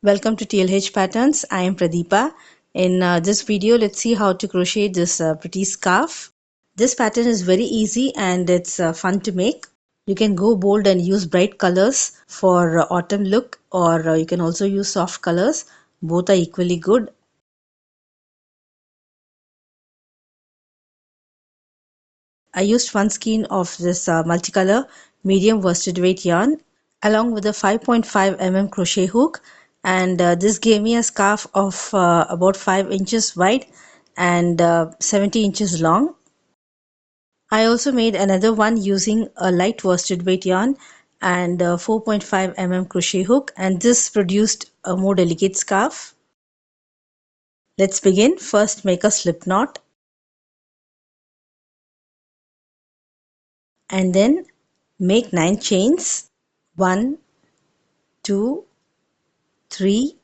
Welcome to TLH Patterns. I am Pradeepa. In this video, let's see how to crochet this pretty scarf. This pattern is very easy and it's fun to make. You can go bold and use bright colors for autumn look, or you can also use soft colors. Both are equally good. I used one skein of this multicolor medium worsted weight yarn along with a 5.5 mm crochet hook, and this gave me a scarf of about 5 inches wide and 70 inches long. I also made another one using a light worsted weight yarn and a 4.5 mm crochet hook, and this produced a more delicate scarf. Let's begin. First, make a slip knot and then make 9 chains. 1, 2, 3,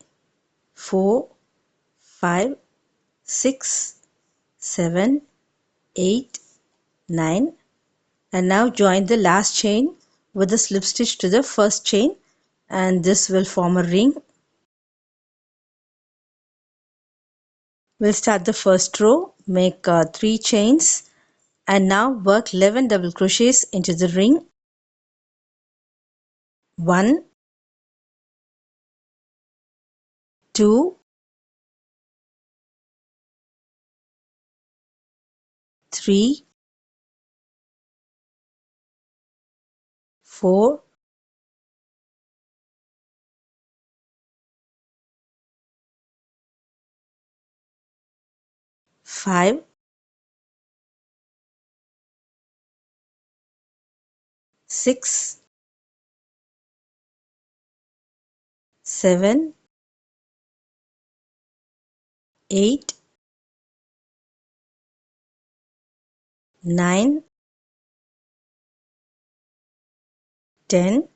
4, 5, 6, 7, 8, 9, and now join the last chain with a slip stitch to the first chain, and this will form a ring. We'll start the first row, make 3 chains, and now work 11 double crochets into the ring. 1, 2, 3, 4, 5, 6, 7, 8, 9, 10,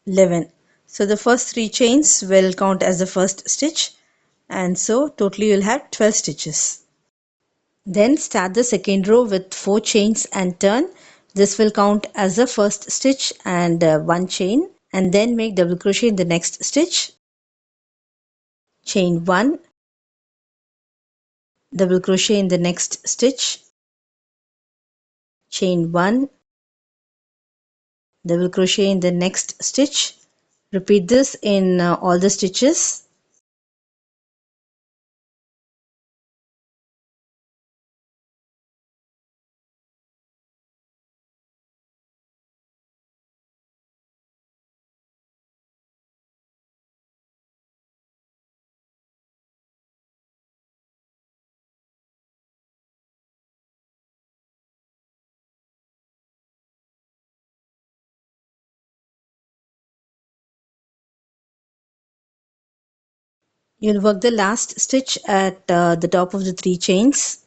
11. So the first 3 chains will count as the first stitch, and so totally you'll have 12 stitches. Then start the second row with 4 chains and turn. This will count as the first stitch and 1 chain, and then make double crochet in the next stitch. Chain 1, double crochet in the next stitch, chain 1, double crochet in the next stitch. Repeat this in all the stitches. You'll work the last stitch at the top of the 3 chains.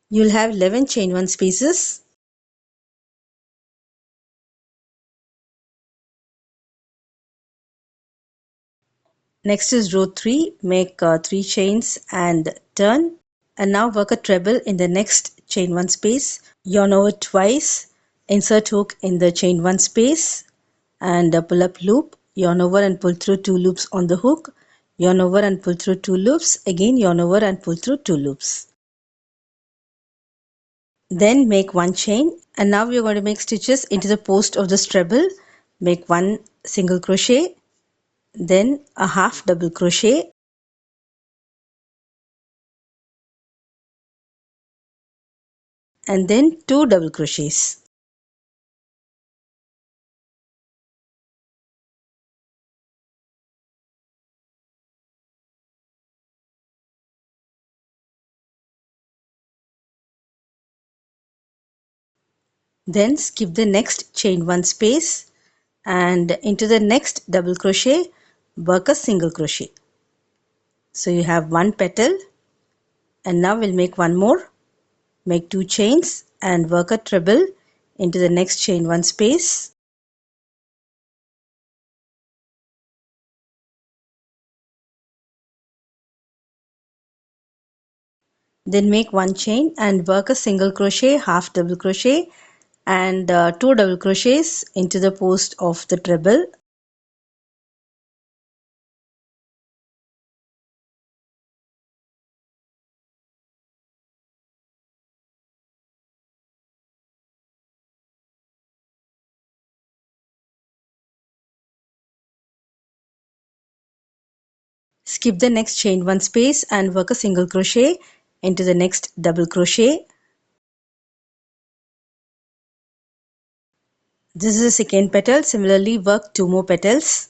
You'll have 11 chain 1 spaces. Next is row 3, make 3 chains and turn, and now work a treble in the next chain 1 space. Yarn over twice, insert hook in the chain 1 space and pull up loop, yarn over and pull through 2 loops on the hook, yarn over and pull through 2 loops, again yarn over and pull through 2 loops. Then make 1 chain, and now we are going to make stitches into the post of this treble. Make 1 single crochet, then a half double crochet, and then 2 double crochets. Then skip the next chain 1 space and into the next double crochet work a single crochet. So you have 1 petal, and now we'll make 1 more. Make 2 chains and work a treble into the next chain 1 space. Then make one chain and work a single crochet, half double crochet, and two double crochets into the post of the treble. Skip the next chain one space and work a single crochet into the next double crochet. This is the second petal. Similarly, work two more petals.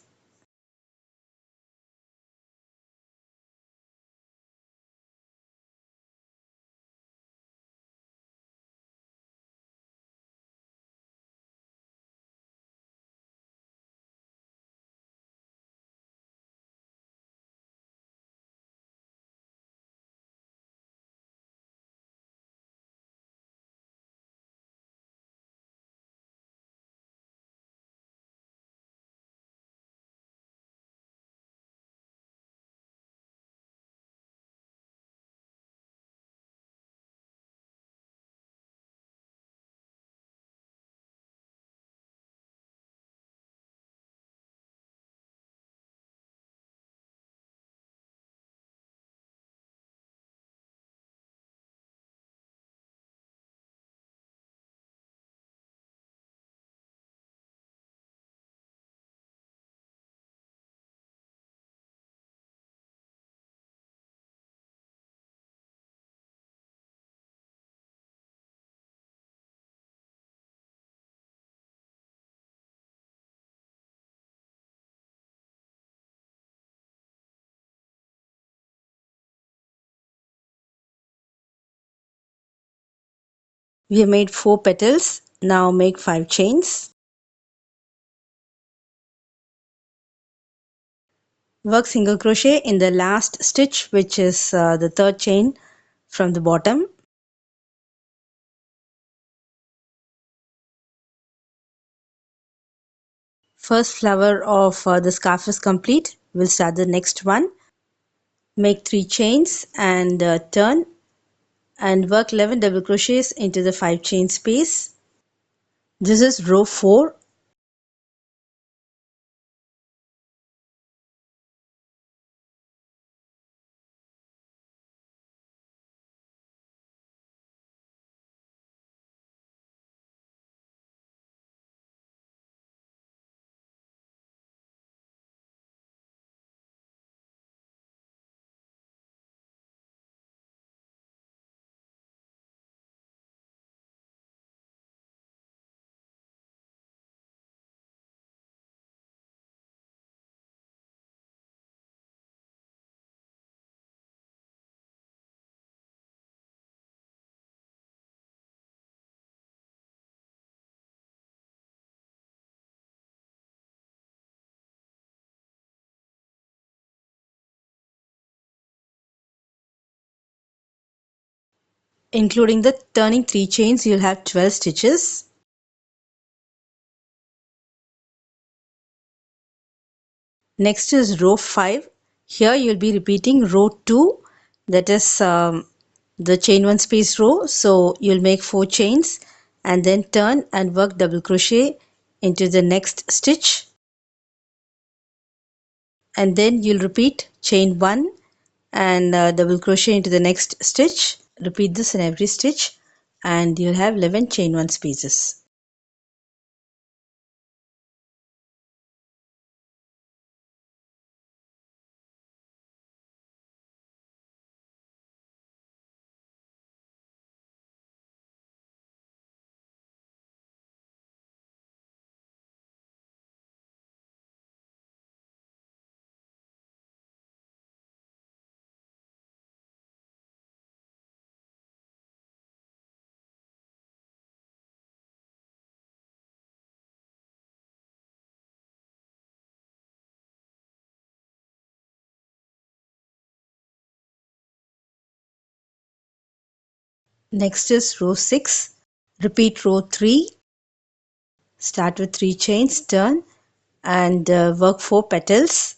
We have made 4 petals. Now make 5 chains. Work single crochet in the last stitch, which is the third chain from the bottom. First flower of the scarf is complete. We'll start the next one. Make 3 chains and turn and work 11 double crochets into the 5 chain space. This is row 4. Including the turning 3 chains, you'll have 12 stitches. Next is row 5. Here you'll be repeating row 2, that is the chain 1 space row. So you'll make 4 chains and then turn and work double crochet into the next stitch. And then you'll repeat chain 1 and double crochet into the next stitch. Repeat this in every stitch and you'll have 11 chain 1 spaces. Next is row 6. Repeat row 3. Start with 3 chains, turn and work 4 petals.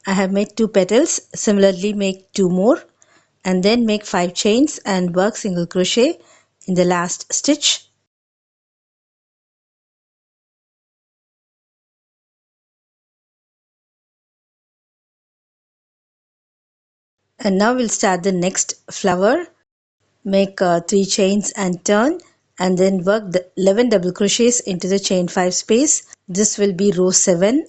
I have made 2 petals. Similarly, make 2 more and then make 5 chains and work single crochet in the last stitch. And now we'll start the next flower. Make 3 chains and turn, and then work the 11 double crochets into the chain 5 space. This will be row 7.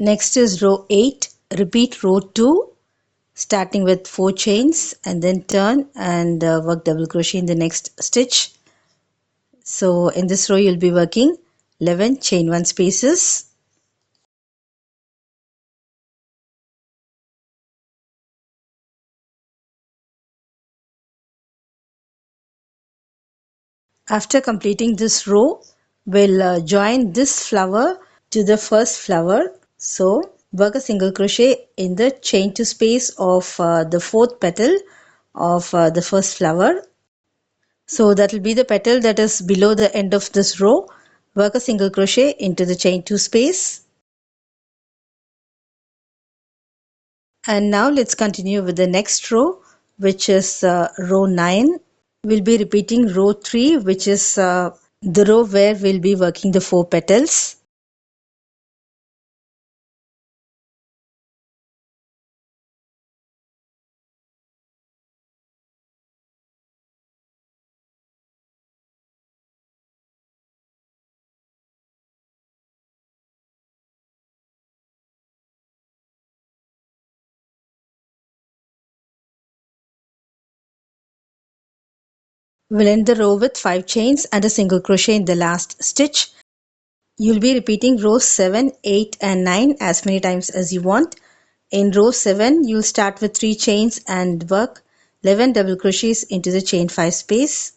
Next is row 8. Repeat row 2 starting with 4 chains and then turn and work double crochet in the next stitch. So in this row you'll be working 11 chain 1 spaces. After completing this row, we'll join this flower to the first flower. So work a single crochet in the chain 2 space of the 4th petal of the first flower. So that will be the petal that is below the end of this row. Work a single crochet into the chain 2 space. And now let's continue with the next row, which is row 9. We'll be repeating row 3, which is the row where we'll be working the 4 petals. We'll end the row with 5 chains and a single crochet in the last stitch. You'll be repeating rows 7, 8 and 9 as many times as you want. In row 7, you'll start with 3 chains and work 11 double crochets into the chain 5 space.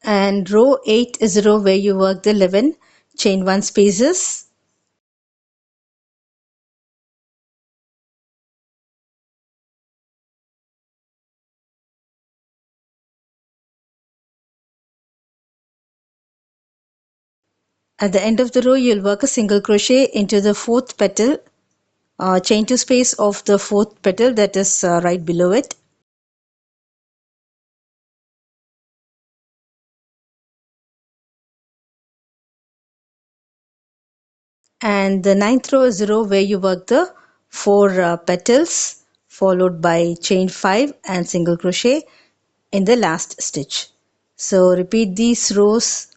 And row 8 is a row where you work the 11 chain 1 spaces. At the end of the row, you'll work a single crochet into the 4th petal, chain 2 space of the 4th petal that is right below it. And the 9th row is the row where you work the 4 petals followed by chain 5 and single crochet in the last stitch. So repeat these rows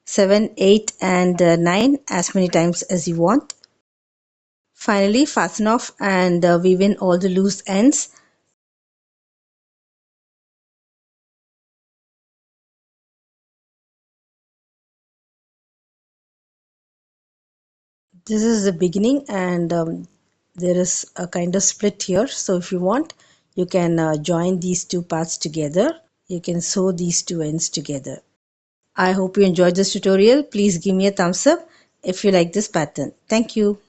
7, 8 and 9 as many times as you want. Finally, fasten off and weave in all the loose ends. This is the beginning, and there is a kind of split here. So if you want, you can join these 2 parts together. You can sew these 2 ends together. I hope you enjoyed this tutorial. Please give me a thumbs up if you like this pattern. Thank you.